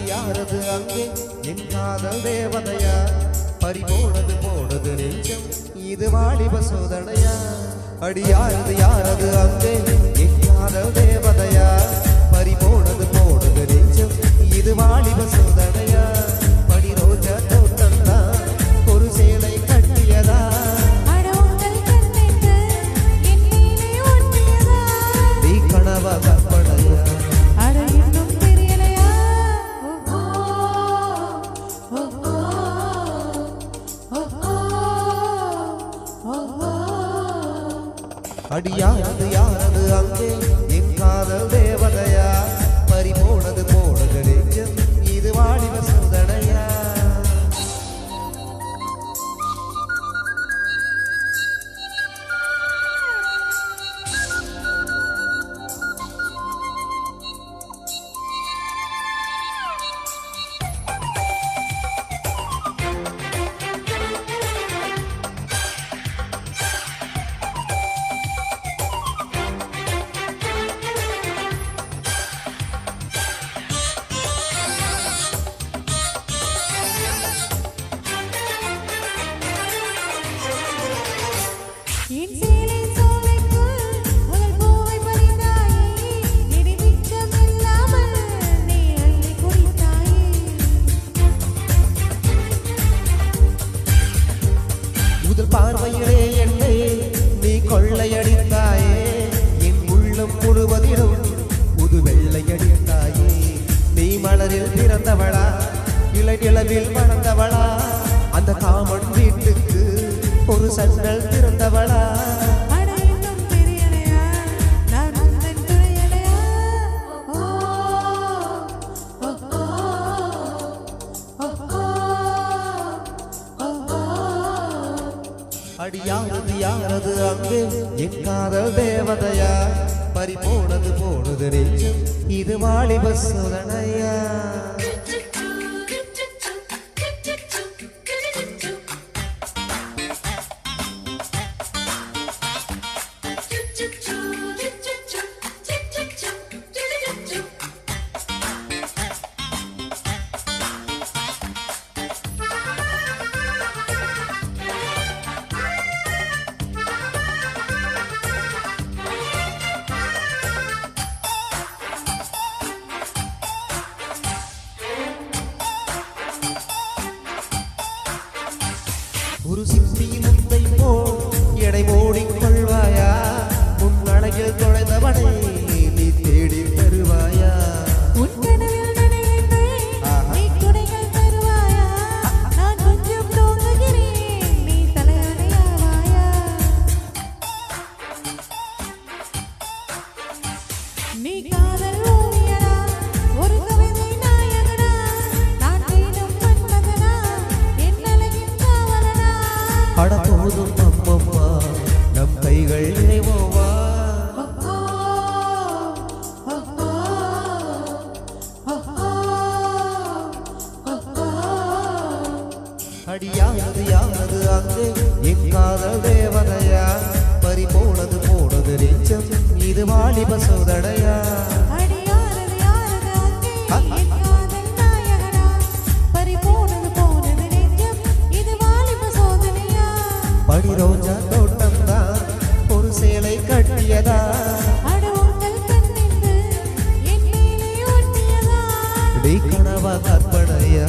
யாரது அங்கே என் காதல் தேவதையா பறிபோனது நெஞ்சம் இது வாலிப சோதனையா யாரது அங்கே என் காதல் தேவதையா பறிபோனது நெஞ்சம் இது வாலிப சோதனையா படி ரோஜா தோட்டந்தா ஒரு சேலை கட்டியதா நீ கனவா கற்பனையா யாரது அங்கே என் காதல் தேவதையா பறிபோனது நெஞ்சம் இது வாலிப சோதனையா பார்வையிலே என்னை நீ கொள்ளையடித்தாயே என் உள்ளம் முழுவதிலும் புது வெள்ளையடித்தாயே நீ மலரில் பிறந்தவளா இளை நிலவில் வளர்ந்தவளா அந்த காமன் வீட்டுக்கு ஒரு சன்னல் திறந்தவளா யாரது அங்கே என் காதல் தேவதையா பறிபோனது நெஞ்சம் இது வாலிப சோதனையா ஒரு சிப்பியின் முத்தை போல் எடை ஓடிக்கொள்வாயா உன் அழகில் தொலைந்தவனை நீ தேடி தருவாயா நீ காதல் ஓவியனா ஒரு கவிதை நாயகனா நான் கைதும் மன்மதனா என் அழகின் காவலனா அட போதும் அம்மம்மா நம் கைகள் இணைவோவா யாரது அங்கே என் காதல் தேவதையா பறிபோனது நெஞ்சம் இது வாலிப சோதனையா படி ரோஜா தோட்டம்தான் ஒரு சேலை கட்டியதா நீ கனவா கற்பனையா